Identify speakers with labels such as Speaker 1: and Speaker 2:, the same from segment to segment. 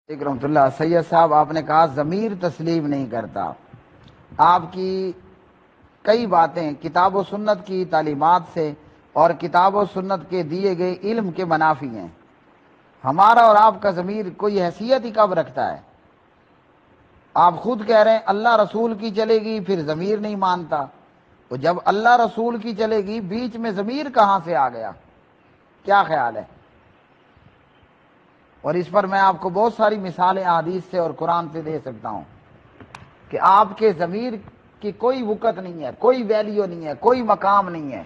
Speaker 1: رحمۃ اللہ سید صاحب، آپ نے کہا ضمیر تسلیم نہیں کرتا. آپ کی کئی باتیں کتاب و سنت کی تعلیمات سے اور کتاب و سنت کے دیے گئے علم کے منافی ہیں. ہمارا اور آپ کا ضمیر کوئی حیثیت ہی کب رکھتا ہے؟ آپ خود کہہ رہے ہیں اللہ رسول کی چلے گی پھر ضمیر نہیں مانتا. تو جب اللہ رسول کی چلے گی بیچ میں ضمیر کہاں سے آ گیا؟ کیا خیال ہے؟ اور اس پر میں آپ کو بہت ساری مثالیں احادیث سے اور قرآن سے دے سکتا ہوں کہ آپ کے ضمیر کی کوئی وقت نہیں ہے، کوئی ویلیو نہیں ہے، کوئی مقام نہیں ہے.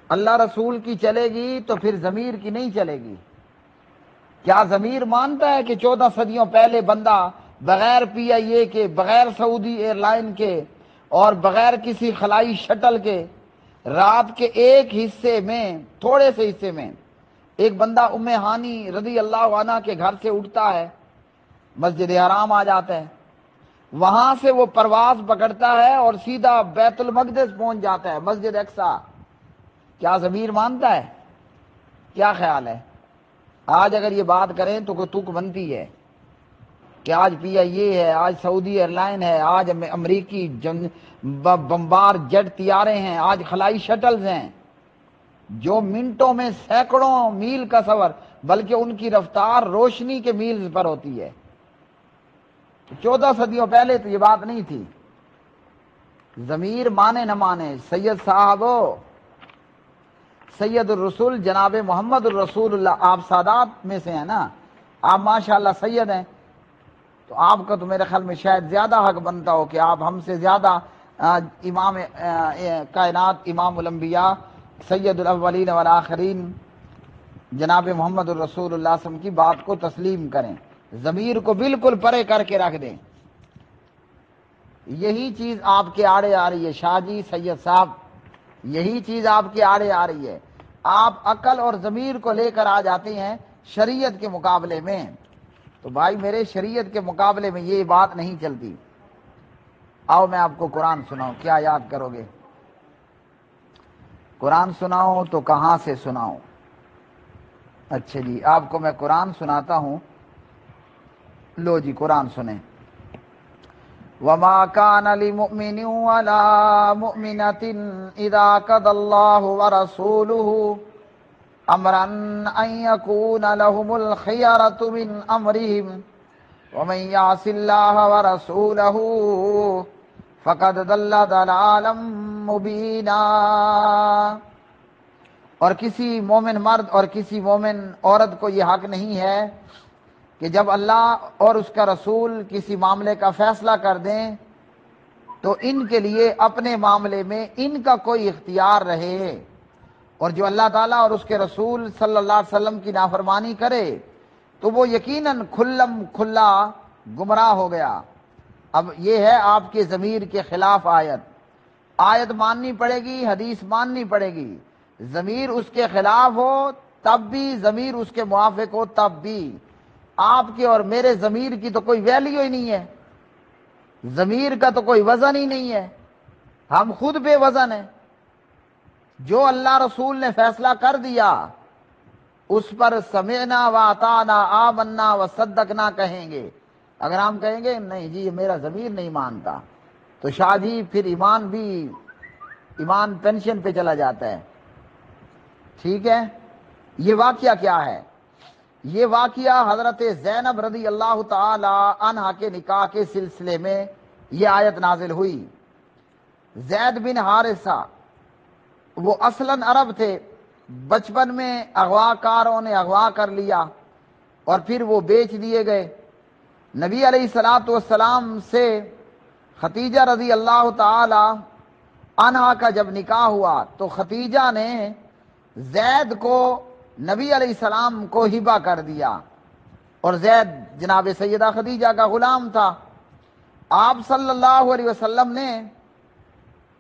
Speaker 1: اللہ رسول کی چلے گی تو پھر ضمیر کی نہیں چلے گی. کیا ضمیر مانتا ہے کہ 14 صدیوں پہلے بندہ بغیر پی آئی اے کے، بغیر سعودی ایئر لائن کے اور بغیر کسی خلائی شٹل کے رات کے ایک حصے میں، تھوڑے سے حصے میں، ایک بندہ ام ہانی رضی اللہ عنہ کے گھر سے اٹھتا ہے، مسجد حرام آ جاتا ہے، وہاں سے وہ پرواز پکڑتا ہے اور سیدھا بیت المقدس پہنچ جاتا ہے، مسجد اقصی. کیا ضمیر مانتا ہے؟ کیا خیال ہے؟ آج اگر یہ بات کریں تو کوئی تک بنتی ہے کہ آج پی آئی اے ہے، آج سعودی ایئر لائن ہے، آج امریکی بمبار جیٹ طیارے ہیں، آج خلائی شٹلز ہیں جو منٹوں میں سینکڑوں میل کا سفر، بلکہ ان کی رفتار روشنی کے میلز پر ہوتی ہے. 14 صدیوں پہلے تو یہ بات نہیں تھی. ضمیر مانے نہ مانے، سید صاحب سید الرسول جناب محمد الرسول اللہ، آپ سادات میں سے ہیں نا، آپ ماشاءاللہ سید ہیں، تو آپ کا تو میرے خیال میں شاید زیادہ حق بنتا ہو کہ آپ ہم سے زیادہ امام کائنات، امام الانبیاء، سید الاولین والآخرین جناب محمد الرسول اللہ صلی اللہ علیہ وسلم کی بات کو تسلیم کریں، ضمیر کو بالکل پرے کر کے رکھ دیں. یہی چیز آپ کے آڑے آ رہی ہے شاہ جی، سید صاحب، یہی چیز آپ کے آڑے آ رہی ہے. آپ عقل اور ضمیر کو لے کر آ جاتے ہیں شریعت کے مقابلے میں. تو بھائی میرے، شریعت کے مقابلے میں یہ بات نہیں چلتی. آؤ میں آپ کو قرآن سناؤں، کیا یاد کرو گے؟ قرآن سناؤں تو کہاں سے سناؤں؟ اچھا جی، آپ کو میں قرآن سناتا ہوں. لو جی قرآن سنیں. وَمَا كَانَ لِمُؤْمِنٍ وَلَا مُؤْمِنَةٍ إِذَا قَضَى اللَّهُ وَرَسُولُهُ أَمْرًا أَن يَكُونَ لَهُمُ الْخِيَرَةُ مِنْ أَمْرِهِمْ وَمَن يَعْصِ اللَّهَ وَرَسُولَهُ فَقَدْ ضَلَّ ضَلَالًا مُبِينًا. اور کسی مومن مرد اور کسی مومن عورت کو یہ حق نہیں ہے کہ جب اللہ اور اس کا رسول کسی معاملے کا فیصلہ کر دیں تو ان کے لیے اپنے معاملے میں ان کا کوئی اختیار رہے، اور جو اللہ تعالیٰ اور اس کے رسول صلی اللہ علیہ وسلم کی نافرمانی کرے تو وہ یقیناً کھلم کھلا گمراہ ہو گیا. اب یہ ہے آپ کے ضمیر کے خلاف آیت ماننی پڑے گی، حدیث ماننی پڑے گی. ضمیر اس کے خلاف ہو تب بھی، ضمیر اس کے موافق ہو تب بھی. آپ کے اور میرے ضمیر کی تو کوئی ویلیو ہی نہیں ہے، ضمیر کا تو کوئی وزن ہی نہیں ہے، ہم خود بے وزن ہیں. جو اللہ رسول نے فیصلہ کر دیا اس پر سمعنا و اطعنا، آمنا و صدقنا کہیں گے. اگر ہم کہیں گے نہیں جی یہ میرا ضمیر نہیں مانتا، تو شاہ جی پھر ایمان پینشن پہ چلا جاتا ہے. ٹھیک ہے. یہ واقعہ کیا ہے؟ یہ واقعہ حضرت زینب رضی اللہ تعالی عنہا کے نکاح کے سلسلے میں یہ آیت نازل ہوئی. زید بن حارثہ وہ اصلاً عرب تھے، بچپن میں اغوا کاروں نے اغوا کر لیا اور پھر وہ بیچ دیے گئے. نبی علیہ الصلوۃ والسلام سے ختیجہ رضی اللہ تعالی عنہا کا جب نکاح ہوا تو ختیجہ نے زید کو نبی علیہ السلام کو ہبہ کر دیا، اور زید جناب سیدہ خدیجہ کا غلام تھا. آپ صلی اللہ علیہ وسلم نے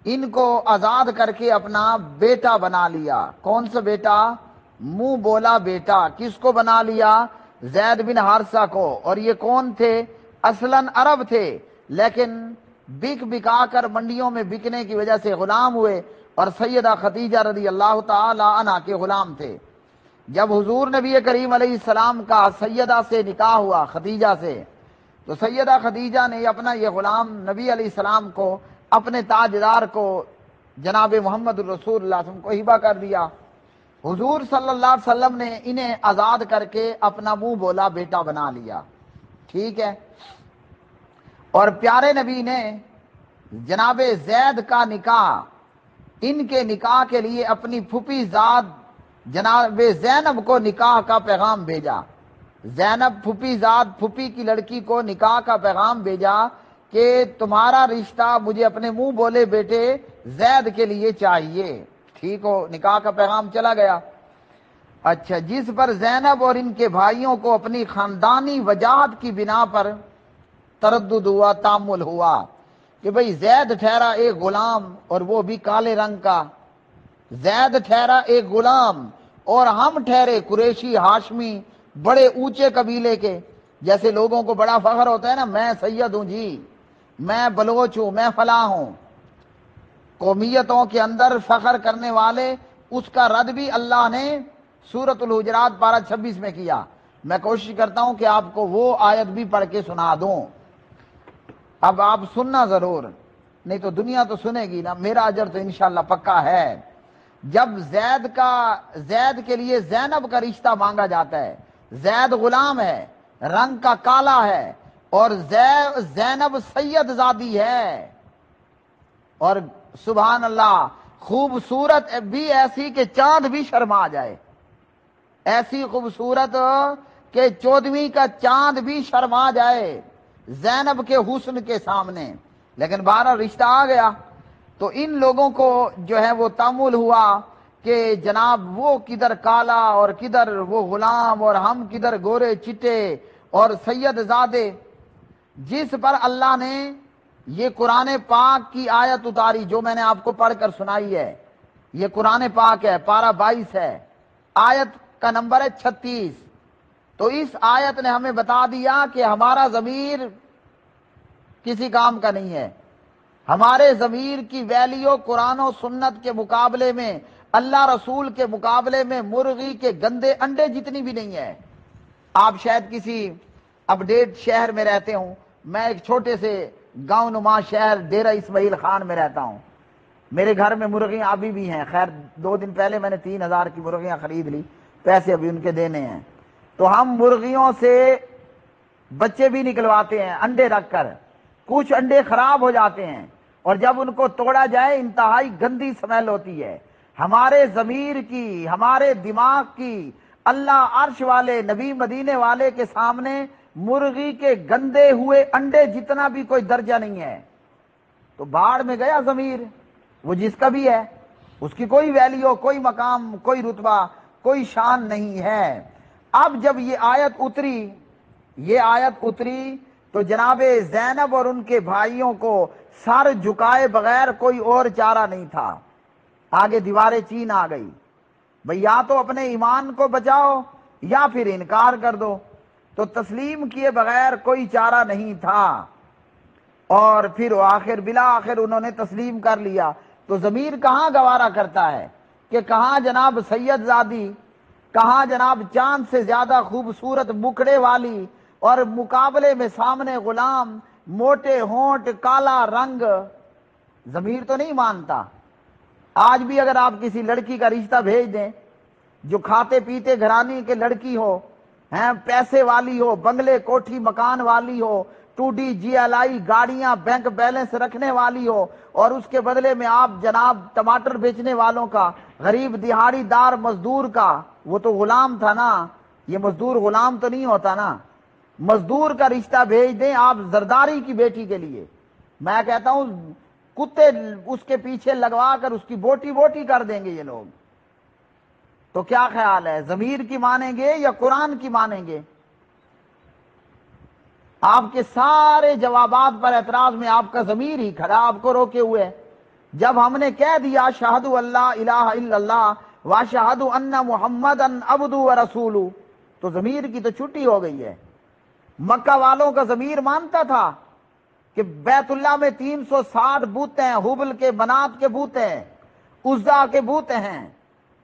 Speaker 1: ان کو آزاد کر کے اپنا بیٹا بنا لیا. کون سا بیٹا؟ منہ بولا بیٹا. کس کو بنا لیا؟ زید بن حارثہ کو. اور یہ کون تھے؟ اصلاً عرب تھے لیکن بکا کر منڈیوں میں بکنے کی وجہ سے غلام ہوئے اور سیدہ خدیجہ رضی اللہ تعالی عنہا کے غلام تھے. جب حضور نبی کریم علیہ السلام کا سیدہ سے نکاح ہوا، خدیجہ سے، تو سیدہ خدیجہ نے اپنا یہ غلام نبی علیہ السلام کو، اپنے تاجدار کو، جناب محمد الرسول اللہ صلی اللہ علیہ وسلم کو ہبہ کر دیا۔ حضور صلی اللہ علیہ وسلم نے انہیں آزاد کر کے اپنا منہ بولا بیٹا بنا لیا، ٹھیک ہے۔ اور پیارے نبی نے جناب زید کا نکاح، ان کے نکاح کے لیے اپنی پھوپھی زاد جناب زینب کو نکاح کا پیغام بھیجا۔ زینب پھوپھی زاد، پھوپھی کی لڑکی کو نکاح کا پیغام بھیجا کہ تمہارا رشتہ مجھے اپنے منہ بولے بیٹے زید کے لیے چاہیے، ٹھیک ہو، نکاح کا پیغام چلا گیا۔ اچھا، جس پر زینب اور ان کے بھائیوں کو اپنی خاندانی وجاہت کی بنا پر تردد ہوا، تامل ہوا کہ بھئی زید ٹھہرا ایک غلام اور وہ بھی کالے رنگ کا، زید ٹھہرا ایک غلام اور ہم ٹھہرے قریشی ہاشمی بڑے اونچے قبیلے کے، جیسے لوگوں کو بڑا فخر ہوتا ہے نا، میں سید ہوں جی، میں بلوچ ہوں، میں فلاں ہوں، قومیتوں کے اندر فخر کرنے والے، اس کا رد بھی اللہ نے سورۃ الحجرات پارہ 26 میں کیا۔ میں کوشش کرتا ہوں کہ آپ کو وہ آیت بھی پڑھ کے سنا دوں، اب آپ سننا ضرور، نہیں تو دنیا تو سنے گی نا، میرا اجر تو انشاءاللہ پکا ہے۔ جب زید کے لیے زینب کا رشتہ مانگا جاتا ہے، زید غلام ہے، رنگ کا کالا ہے، اور زینب سید زادی ہے، اور سبحان اللہ خوبصورت بھی ایسی کہ چاند بھی شرما جائے، ایسی خوبصورت کہ 14ویں کا چاند بھی شرما جائے زینب کے حسن کے سامنے، لیکن بہرحال رشتہ آ گیا۔ تو ان لوگوں کو جو ہے وہ تامل ہوا کہ جناب وہ کدھر کالا اور کدھر وہ غلام اور ہم کدھر گورے چٹے اور سید زادے، جس پر اللہ نے یہ قرآن پاک کی آیت اتاری جو میں نے آپ کو پڑھ کر سنائی ہے۔ یہ قرآن پاک ہے، پارہ 22 ہے، آیت کا نمبر ہے 36۔ تو اس آیت نے ہمیں بتا دیا کہ ہمارا ضمیر کسی کام کا نہیں ہے، ہمارے ضمیر کی ویلیو قرآن و سنت کے مقابلے میں، اللہ رسول کے مقابلے میں مرغی کے گندے انڈے جتنی بھی نہیں ہے۔ آپ شاید کسی اپڈیٹ شہر میں رہتے ہوں، میں ایک چھوٹے سے گاؤں نما شہر ڈیرہ اسماعیل خان میں رہتا ہوں، میرے گھر میں مرغیاں ابھی بھی ہیں، خیر 2 دن پہلے میں نے 3000 کی مرغیاں خرید لی، پیسے ابھی ان کے دینے ہیں۔ تو ہم مرغیوں سے بچے بھی نکلواتے ہیں انڈے رکھ کر، کچھ انڈے خراب ہو جاتے ہیں اور جب ان کو توڑا جائے انتہائی گندی سمیل ہوتی ہے۔ ہمارے ضمیر کی، ہمارے دماغ کی، اللہ عرش والے نبی مدینے والے کے سامنے مرغی کے گندے ہوئے انڈے جتنا بھی کوئی درجہ نہیں ہے۔ تو باڑ میں گیا ضمیر، وہ جس کا بھی ہے، اس کی کوئی ویلیو، کوئی مقام، کوئی رتبہ، کوئی شان نہیں ہے۔ اب جب یہ آیت اتری تو جناب زینب اور ان کے بھائیوں کو سر جھکائے بغیر کوئی اور چارہ نہیں تھا، آگے دیواریں چین آ گئی، بھئی یا تو اپنے ایمان کو بچاؤ یا پھر انکار کر دو، تو تسلیم کیے بغیر کوئی چارہ نہیں تھا، اور پھر بالآخر انہوں نے تسلیم کر لیا۔ تو ضمیر کہاں گوارا کرتا ہے کہ کہاں جناب سید زادی، کہاں جناب چاند سے زیادہ خوبصورت مکڑے والی، اور مقابلے میں سامنے غلام، موٹے ہونٹ، کالا رنگ، ضمیر تو نہیں مانتا۔ آج بھی اگر آپ کسی لڑکی کا رشتہ بھیج دیں جو کھاتے پیتے گھرانے کے لڑکی ہو، پیسے والی ہو، بنگلے کوٹھی مکان والی ہو، 2D GLI گاڑیاں بینک بیلنس رکھنے والی ہو، اور اس کے بدلے میں آپ جناب ٹماٹر بیچنے والوں کا، غریب دہاڑی دار مزدور کا، وہ تو غلام تھا نا، یہ مزدور غلام تو نہیں ہوتا نا، مزدور کا رشتہ بھیج دیں آپ زرداری کی بیٹی کے لیے، میں کہتا ہوں کتے اس کے پیچھے لگوا کر اس کی بوٹی بوٹی کر دیں گے یہ لوگ۔ تو کیا خیال ہے، ضمیر کی مانیں گے یا قرآن کی مانیں گے؟ آپ کے سارے جوابات پر اعتراض میں آپ کا ضمیر ہی کھڑا آپ کو روکے ہوئے۔ جب ہم نے کہہ دیا اشہد اللہ الہ الا اللہ واشہد ان محمدن عبدہ ورسولہ، تو ضمیر کی تو چھٹی ہو گئی ہے۔ مکہ والوں کا ضمیر مانتا تھا کہ بیت اللہ میں 360 بوتے ہیں، حبل کے، منات کے بوتے ہیں، عزا کے بوتے ہیں،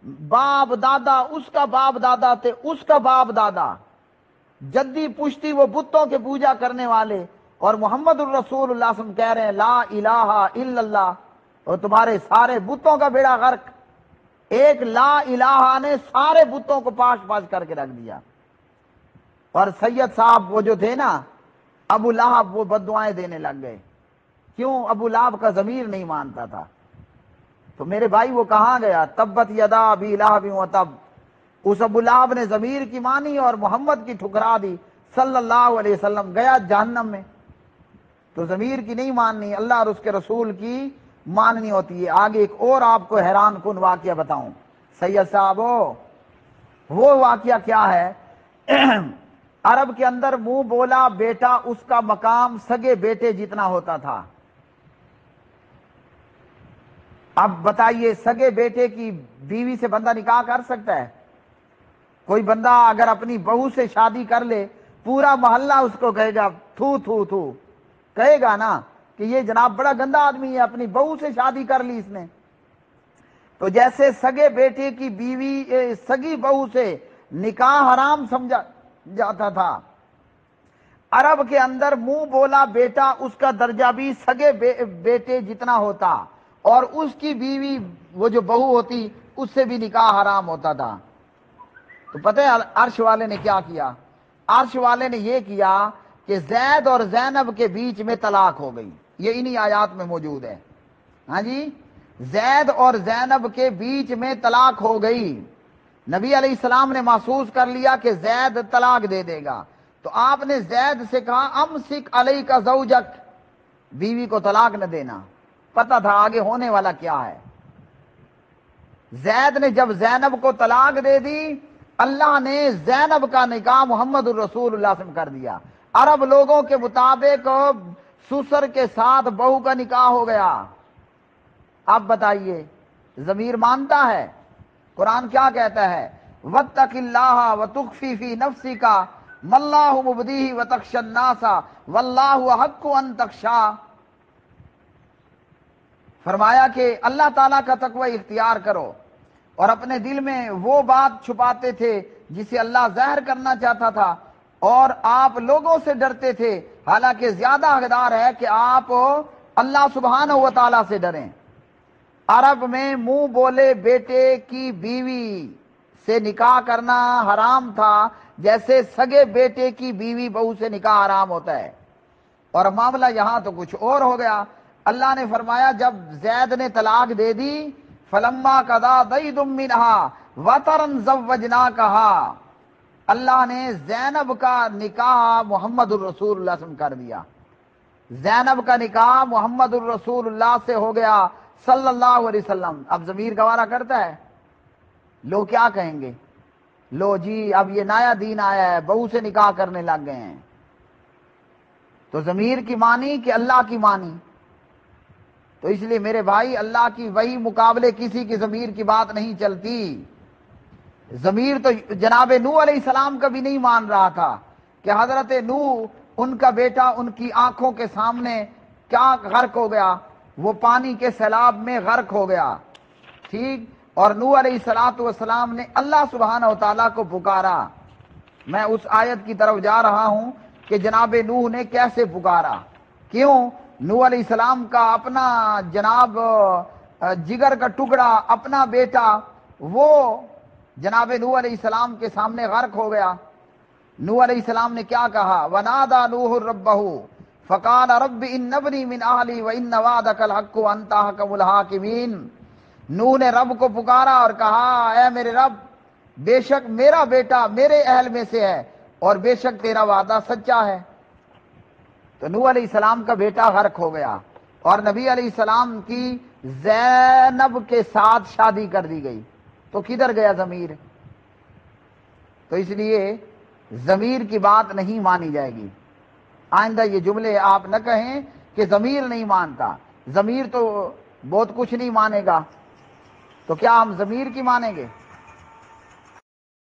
Speaker 1: باپ دادا اس کا باپ دادا تھے، اس کا باپ دادا، جدی پشتی وہ بتوں کے پوجا کرنے والے، اور محمد الرسول اللہ صلی اللہ علیہ وسلم کہہ رہے ہیں لا الہ الا اللہ، اور تمہارے سارے بتوں کا بیڑا غرق۔ ایک لا الہ نے سارے بتوں کو پاش پاش کر کے رکھ دیا۔ اور سید صاحب وہ جو تھے نا ابو لہب، وہ بددعائیں دینے لگ گئے۔ کیوں؟ ابو لہب کا ضمیر نہیں مانتا تھا۔ تو میرے بھائی وہ کہاں گیا؟ تبت یدا ابی لہب وتب، اس ابو لہب نے ضمیر کی مانی اور محمد کی ٹھکرا دی صلی اللہ علیہ وسلم، گیا جہنم میں۔ تو ضمیر کی نہیں ماننی، اللہ اور اس کے رسول کی ماننی ہوتی ہے۔ آگے ایک اور آپ کو حیران کن واقعہ بتاؤں سید صاحب، وہ واقعہ کیا ہے؟ عرب کے اندر منہ بولا بیٹا اس کا مقام سگے بیٹے جتنا ہوتا تھا۔ اب بتائیے سگے بیٹے کی بیوی سے بندہ نکاح کر سکتا ہے؟ کوئی بندہ اگر اپنی بہو سے شادی کر لے، پورا محلہ اس کو کہے گا تھو تھو تھو، کہے گا نا کہ یہ جناب بڑا گندا آدمی ہے، اپنی بہو سے شادی کر لی اس نے۔ تو جیسے سگے بیٹے کی بیوی سگی بہو سے نکاح حرام سمجھا جاتا تھا، عرب کے اندر منہ بولا بیٹا اس کا درجہ بھی سگے بیٹے جتنا ہوتا، اور اس کی بیوی وہ جو بہو ہوتی اس سے بھی نکاح حرام ہوتا تھا۔ تو پتہ ہے عرش والے نے کیا کیا؟ عرش والے نے یہ کیا کہ زید اور زینب کے بیچ میں طلاق ہو گئی، یہ انہی آیات میں موجود ہے۔ ہاں جی، زید اور زینب کے بیچ میں طلاق ہو گئی۔ نبی علیہ السلام نے محسوس کر لیا کہ زید طلاق دے دے گا، تو آپ نے زید سے کہا امسک علیک زوجک، بیوی کو طلاق نہ دینا، پتہ تھا آگے ہونے والا کیا ہے۔ زید نے جب زینب کو طلاق دے دی، اللہ نے زینب کا نکاح محمد الرسول اللہ صلی اللہ علیہ وسلم کر دیا۔ عرب لوگوں کے مطابق سسر کے ساتھ بہو کا نکاح ہو گیا۔ اب بتائیے ضمیر مانتا ہے؟ قرآن کیا کہتا ہے؟ وَاتَّقِ اللَّهَ وَتُخْفِي فِي نَفْسِكَ مَا اللَّهُ مُبْدِيهِ وَتَخْشَى النَّاسَ وَاللَّهُ أَحَقُّ أَن تَخْشَاهُ۔ فرمایا کہ اللہ تعالیٰ کا تقوی اختیار کرو، اور اپنے دل میں وہ بات چھپاتے تھے جسے اللہ ظاہر کرنا چاہتا تھا، اور آپ لوگوں سے ڈرتے تھے، حالانکہ زیادہ حقدار ہے کہ آپ اللہ سبحانہ و تعالیٰ سے ڈریں۔ عرب میں منہ بولے بیٹے کی بیوی سے نکاح کرنا حرام تھا، جیسے سگے بیٹے کی بیوی بہو سے نکاح حرام ہوتا ہے۔ اور معاملہ یہاں تو کچھ اور ہو گیا۔ اللہ نے فرمایا جب زید نے طلاق دے دی، فلما قضا زید منہا وطرا زوجناکہا، اللہ نے زینب کا نکاح محمد الرسول اللہ صلی اللہ علیہ وسلم کر دیا۔ زینب کا نکاح محمد الرسول اللہ سے ہو گیا صلی اللہ علیہ وسلم۔ اب ضمیر گوارا کرتا ہے؟ لوگ کیا کہیں گے؟ لو جی اب یہ نیا دین آیا ہے، بہو سے نکاح کرنے لگ گئے ہیں۔ تو ضمیر کی مانی کہ اللہ کی مانی؟ تو اس لیے میرے بھائی اللہ کی وحی مقابلے کسی کی ضمیر کی بات نہیں چلتی۔ ضمیر تو جناب نوح علیہ السلام کا بھی نہیں مان رہا تھا کہ حضرت نوح ان کا بیٹا ان کی آنکھوں کے سامنے کیا غرق ہو گیا، وہ پانی کے سیلاب میں غرق ہو گیا، ٹھیک۔ اور نوح علیہ السلام نے اللہ سبحانہ و تعالیٰ کو پکارا۔ میں اس آیت کی طرف جا رہا ہوں کہ جناب نوح نے کیسے پکارا۔ کیوں؟ نوح علیہ السلام کا اپنا جناب جگر کا ٹکڑا، اپنا بیٹا، وہ جناب نوح علیہ السلام کے سامنے غرق ہو گیا۔ نوح علیہ السلام نے کیا کہا؟ وَنَادَى نُوحٌ رَبَّهُ فَقَالَ رَبِّ إِنَّ ابْنِي مِنْ أَهْلِي وَإِنَّ وَعْدَكَ الْحَقُّ وَأَنْتَ أَحْكَمُ الْحَاكِمِينَ۔ نوح نے رب کو پکارا اور کہا اے میرے رب، بے شک میرا بیٹا میرے اہل میں سے ہے، اور بے شک تیرا وعدہ سچا ہے۔ تو نوح علیہ السلام کا بیٹا غرق ہو گیا، اور نبی علیہ السلام کی زینب کے ساتھ شادی کر دی گئی، تو کدھر گیا ضمیر؟ تو اس لیے ضمیر کی بات نہیں مانی جائے گی۔ آئندہ یہ جملے آپ نہ کہیں کہ ضمیر نہیں مانتا، ضمیر تو بہت کچھ نہیں مانے گا، تو کیا ہم ضمیر کی مانیں گے؟